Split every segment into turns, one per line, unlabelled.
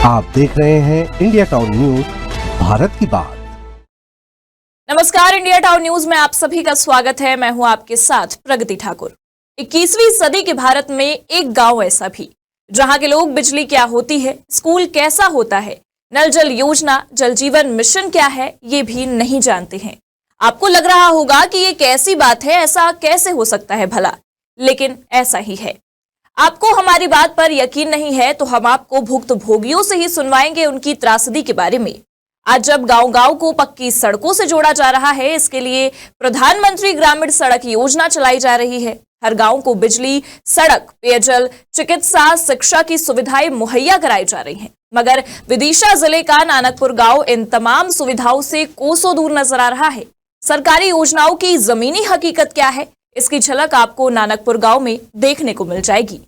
आप देख रहे हैं इंडिया टाउन न्यूज, भारत की बात।
नमस्कार, इंडिया टाउन न्यूज में आप सभी का स्वागत है। मैं हूं आपके साथ प्रगति ठाकुर। 21वीं सदी के भारत में एक गांव ऐसा भी जहां के लोग बिजली क्या होती है, स्कूल कैसा होता है, नल जल योजना, जल जीवन मिशन क्या है, ये भी नहीं जानते हैं। आपको लग रहा होगा कि ये कैसी बात है, ऐसा कैसे हो सकता है भला, लेकिन ऐसा ही है। आपको हमारी बात पर यकीन नहीं है तो हम आपको भुक्तभोगियों से ही सुनवाएंगे उनकी त्रासदी के बारे में। आज जब गांव-गांव को पक्की सड़कों से जोड़ा जा रहा है, इसके लिए प्रधानमंत्री ग्रामीण सड़क योजना चलाई जा रही है। हर गांव को बिजली, सड़क, पेयजल, चिकित्सा, शिक्षा की सुविधाएं मुहैया कराई जा रही हैं। मगर विदिशा जिले का नानकपुर गांव इन तमाम सुविधाओं से कोसों दूर नजर आ रहा है। सरकारी योजनाओं की जमीनी हकीकत क्या है, इसकी झलक आपको नानकपुर गांव में देखने को मिल जाएगी।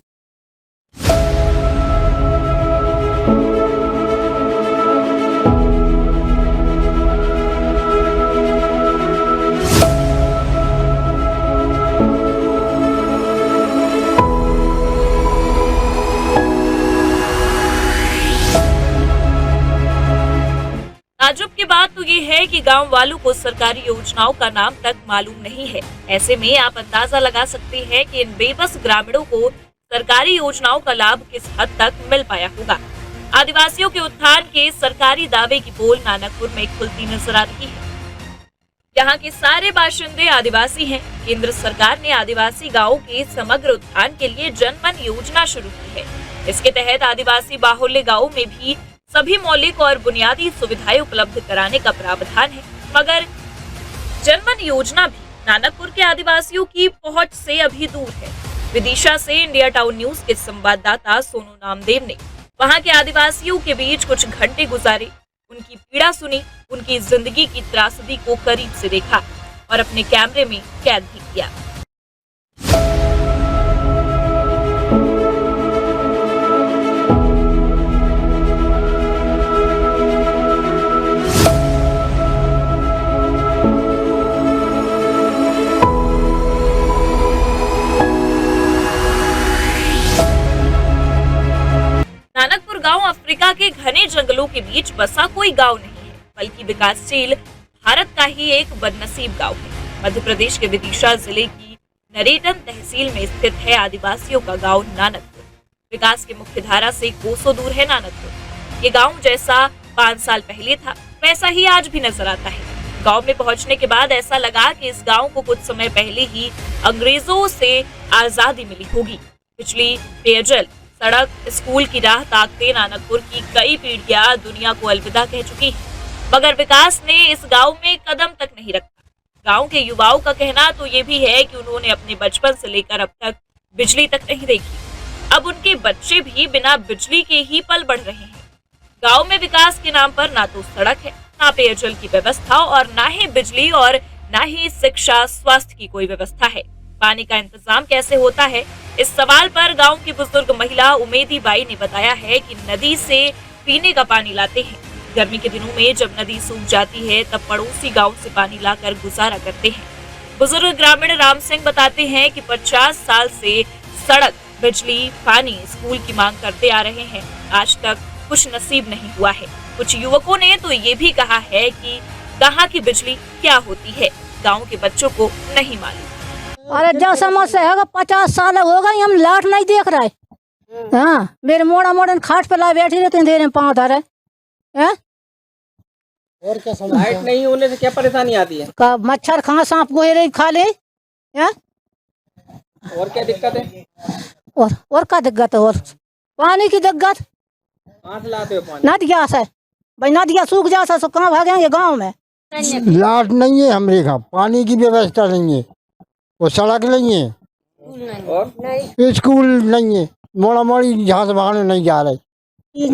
ताज्जुब की बात तो ये है कि गांव वालों को सरकारी योजनाओं का नाम तक मालूम नहीं है। ऐसे में आप अंदाजा लगा सकते हैं कि इन बेबस ग्रामीणों को सरकारी योजनाओं का लाभ किस हद तक मिल पाया होगा। आदिवासियों के उत्थान के सरकारी दावे की पोल नानकपुर में खुलती नजर आ रही है। यहाँ के सारे बाशिंदे आदिवासी हैं। केंद्र सरकार ने आदिवासी गाँवों के समग्र उत्थान के लिए जनमन योजना शुरू की है। इसके तहत आदिवासी बाहुल्य गाँवों में भी सभी मौलिक और बुनियादी सुविधाएं उपलब्ध कराने का प्रावधान है। मगर जनमन योजना भी नानकपुर के आदिवासियों की पहुंच से अभी दूर है। विदिशा से इंडिया टाउन न्यूज के संवाददाता सोनू नामदेव ने वहां के आदिवासियों के बीच कुछ घंटे गुजारे, उनकी पीड़ा सुनी, उनकी जिंदगी की त्रासदी को करीब से देखा और अपने कैमरे में कैद भी किया। नानकपुर गांव अफ्रीका के घने जंगलों के बीच बसा कोई गांव नहीं है, बल्कि विकासशील भारत का ही एक बदनसीब गांव है। मध्य प्रदेश के विदिशा जिले की नरेटन तहसील में स्थित है आदिवासियों का गांव नानकपुर। विकास की मुख्य धारा से कोसों दूर है नानकपुर। ये गांव जैसा 5 साल पहले था, वैसा ही आज भी नजर आता है। गांव में पहुंचने के बाद ऐसा लगा कि इस गांव को कुछ समय पहले ही अंग्रेजों से आजादी मिली होगी। बिजली, पेयजल, सड़क, स्कूल की राह ताकते नानकपुर की कई पीढ़ियां दुनिया को अलविदा कह चुकी है, मगर विकास ने इस गांव में कदम तक नहीं रखा। गांव के युवाओं का कहना तो ये भी है कि उन्होंने अपने बचपन से लेकर अब तक बिजली तक नहीं देखी। अब उनके बच्चे भी बिना बिजली के ही पल बढ़ रहे हैं। गांव में विकास के नाम पर ना तो सड़क है, ना पेयजल की व्यवस्था और ना ही बिजली और ना ही शिक्षा, स्वास्थ्य की कोई व्यवस्था है। पानी का इंतजाम कैसे होता है, इस सवाल पर गांव की बुजुर्ग महिला उमेदी बाई ने बताया है कि नदी से पीने का पानी लाते हैं। गर्मी के दिनों में जब नदी सूख जाती है तब पड़ोसी गांव से पानी लाकर गुजारा करते हैं। बुजुर्ग ग्रामीण राम सिंह बताते हैं कि 50 साल से सड़क, बिजली, पानी, स्कूल की मांग करते आ रहे हैं। आज तक कुछ नसीब नहीं हुआ है। कुछ युवकों ने तो ये भी कहा है कि कहाँ की बिजली क्या होती है, गाँव के बच्चों को नहीं मालूम।
अरे जो समस्या है 50 साल हो गए हम लाइट नहीं देख रहे। हाँ, मेरे मोड़ा मोड़न खाट पे ला बैठी रहते हैं, देर पाँव धरे।
और क्या समस्या? लाइट नहीं होने से क्या परेशानी आती है?
मच्छर खा, सांप गोहे खा ले।
और क्या दिक्कत है?
और क्या दिक्कत है? और पानी की दिक्कत।
कहाँ से लाते हो पानी?
नदिया से भाई, नदिया सूख जाता तो कहाँ भागेंगे गाँव में।
लाइट नहीं है हमारे यहाँ, पानी की व्यवस्था नहीं है, वो सड़क नहीं है
और
स्कूल नहीं है, मोड़ा मोड़ी जहाँ से भागने नहीं जा रहे।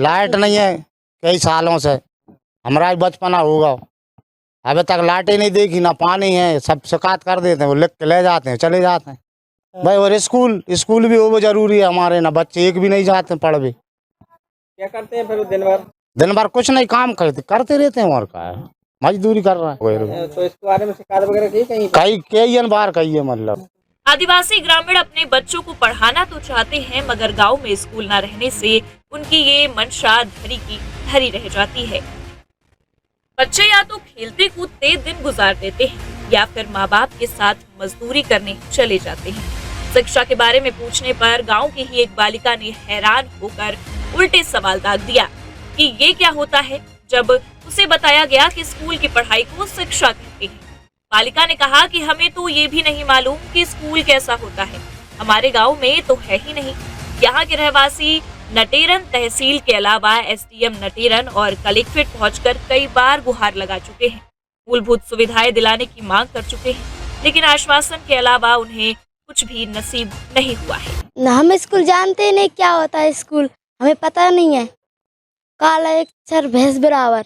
लाइट नहीं है कई सालों से, हमारा बचपना होगा अभी तक लाइट ही नहीं देखी, ना पानी है। सब शिकायत कर देते हैं, वो लिख के ले जाते हैं, चले जाते हैं भाई। और स्कूल भी वो जरूरी है हमारे, ना बच्चे एक भी नहीं जाते पढ़ भी।
क्या करते हैं फिर दिन भर?
कुछ नहीं, काम करते रहते हैं और का है, मजदूरी कर रहा है।
तो इसके बारे में शिकायत वगैरह की कहीं
कई बार कही है, मतलब
आदिवासी ग्रामीण अपने बच्चों को पढ़ाना तो चाहते हैं, मगर गांव में स्कूल न रहने से उनकी ये मंशा धरी की धरी रह जाती है। बच्चे या तो खेलते कूदते दिन गुजार देते हैं या फिर माँ बाप के साथ मजदूरी करने चले जाते हैं। शिक्षा के बारे में पूछने पर गांव की ही एक बालिका ने हैरान होकर उल्टे सवाल दाग दिया कि ये क्या होता है। जब उसे बताया गया कि स्कूल की पढ़ाई को शिक्षा कहते हैं, बालिका ने कहा कि हमें तो ये भी नहीं मालूम कि स्कूल कैसा होता है, हमारे गांव में तो है ही नहीं। यहाँ के रहवासी नटेरन तहसील के अलावा एसडीएम नटेरन और कलेक्ट्रेट पहुंचकर कई बार गुहार लगा चुके हैं, मूलभूत सुविधाएं दिलाने की मांग कर चुके हैं, लेकिन आश्वासन के अलावा उन्हें कुछ भी नसीब नहीं हुआ है।
हम स्कूल जानते नहीं क्या होता है स्कूल, हमें पता नहीं है। काला एक अक्षर भैंस बराबर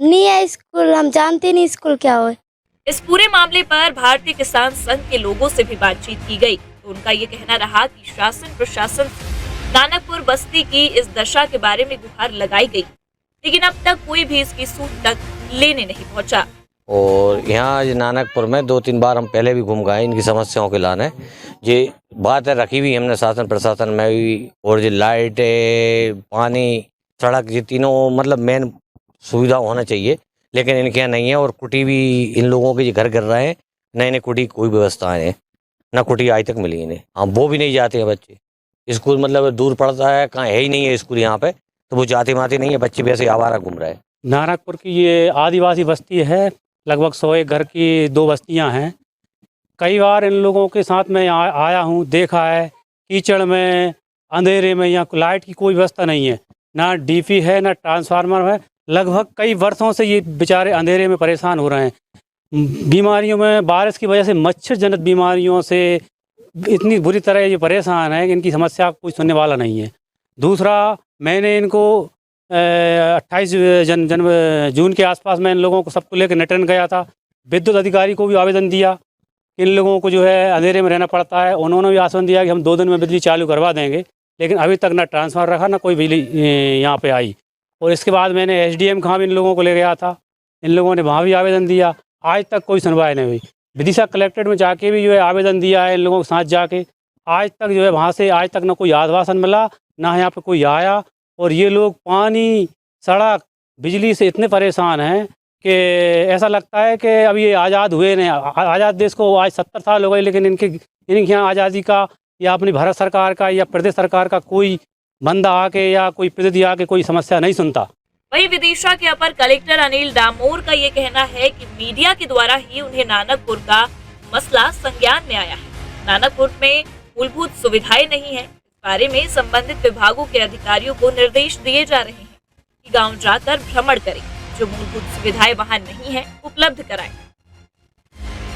नहीं है स्कूल, हम जानते नहीं स्कूल क्या हो।
इस पूरे मामले पर भारतीय किसान संघ के लोगों से भी बातचीत की गई तो उनका ये कहना रहा कि शासन प्रशासन से नानकपुर बस्ती की इस दशा के बारे में गुहार लगाई गई, लेकिन अब तक कोई भी इसकी सूद तक लेने नहीं पहुंचा।
और यहाँ नानकपुर में 2-3 बार हम पहले भी घूम गए इनकी समस्याओं के लाने। ये बात है रखी हुई हमने शासन प्रशासन में भी, और जो लाइट पानी सड़क ये तीनों मतलब मेन सुविधा होना चाहिए, लेकिन इनके यहाँ नहीं है। और कुटी भी इन लोगों के घर गिर रहे हैं, न इन्हें कुटी कोई व्यवस्था है, न कुटी आज तक मिली इन्हें। हाँ वो भी नहीं जाते हैं बच्चे स्कूल, मतलब दूर पड़ता है, कहाँ है ही नहीं है स्कूल यहाँ पे, तो वो जाते माते नहीं है, बच्चे वैसे आवारा घूम रहे हैं।
नानकपुर की ये आदिवासी बस्ती है, लगभग 100 घर की 2 बस्तियां हैं। कई बार इन लोगों के साथ मैं आया हूँ, देखा है कीचड़ में, अंधेरे में, यहाँ लाइट की कोई व्यवस्था नहीं है, ना डीपी है ना ट्रांसफार्मर है। लगभग कई वर्षों से ये बेचारे अंधेरे में परेशान हो रहे हैं। बीमारियों में, बारिश की वजह से मच्छर जनित बीमारियों से इतनी बुरी तरह ये परेशान है कि इनकी समस्या कोई सुनने वाला नहीं है। दूसरा, मैंने इनको 28 जून के आसपास मैं इन लोगों को सबको लेकर नटरन गया था। विद्युत अधिकारी को भी आवेदन दिया, इन लोगों को जो है अंधेरे में रहना पड़ता है। उन्होंने भी आश्वासन दिया कि हम 2 दिन में बिजली चालू करवा देंगे, लेकिन अभी तक ना ट्रांसफर रखा ना कोई बिजली यहाँ पे आई। और इसके बाद मैंने एसडीएम खां भी इन लोगों को ले गया था, इन लोगों ने वहाँ भी आवेदन दिया, आज तक कोई सुनवाई नहीं हुई। विदिशा कलेक्ट्रेट में जाके भी जो है आवेदन दिया है इन लोगों के साथ जाके, आज तक जो है वहाँ से आज तक ना कोई आश्वासन मिला, ना यहाँ पे कोई आया। और ये लोग पानी, सड़क, बिजली से इतने परेशान हैं कि ऐसा लगता है कि अभी ये आज़ाद हुए नहीं। आज़ाद देश को आज 70 साल हो गए, लेकिन इनके यहाँ आज़ादी का या अपनी भारत सरकार का या प्रदेश सरकार का कोई बंदा आके या कोई प्रतिनिधि आके कोई समस्या नहीं सुनता।
वहीं विदिशा के अपर कलेक्टर अनिल डामोर का ये कहना है कि मीडिया के द्वारा ही उन्हें नानकपुर का मसला संज्ञान में आया है। नानकपुर में मूलभूत सुविधाएं नहीं है, इस बारे में संबंधित विभागों के अधिकारियों को निर्देश दिए जा रहे हैं कि गांव जाकर भ्रमण करें, जो मूलभूत सुविधाएं वहां नहीं है उपलब्ध कराएं।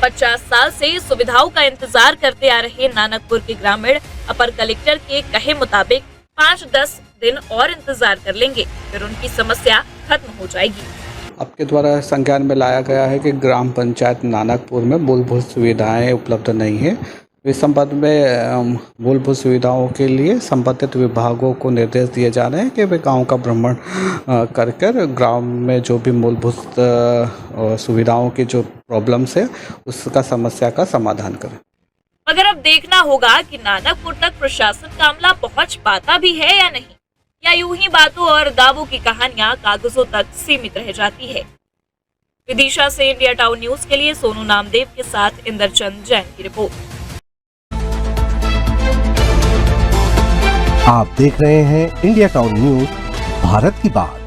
50 साल से सुविधाओं का इंतजार करते आ रहे नानकपुर के ग्रामीण अपर कलेक्टर के कहे मुताबिक 5-10 दिन और इंतजार कर लेंगे, फिर उनकी समस्या खत्म हो जाएगी।
आपके द्वारा संज्ञान में लाया गया है कि ग्राम पंचायत नानकपुर में मूलभूत सुविधाएं उपलब्ध नहीं है। इस संबंध में मूलभूत सुविधाओं के लिए संबंधित विभागों को निर्देश दिए जा रहे हैं कि वे गांव का भ्रमण कर ग्राम में जो भी मूलभूत सुविधाओं की जो प्रॉब्लम्स है उसका समस्या का समाधान करें।
मगर अब देखना होगा कि नानकपुर तक प्रशासन का अमला पहुंच पाता भी है या नहीं, या यूं ही बातों और दावों की कहानियां कागजों तक सीमित रह जाती है। विदिशा से इंडिया टाउन न्यूज के लिए सोनू नामदेव के साथ इंद्रचंद जैन की रिपोर्ट।
आप देख रहे हैं इंडिया टाउन न्यूज, भारत की बात।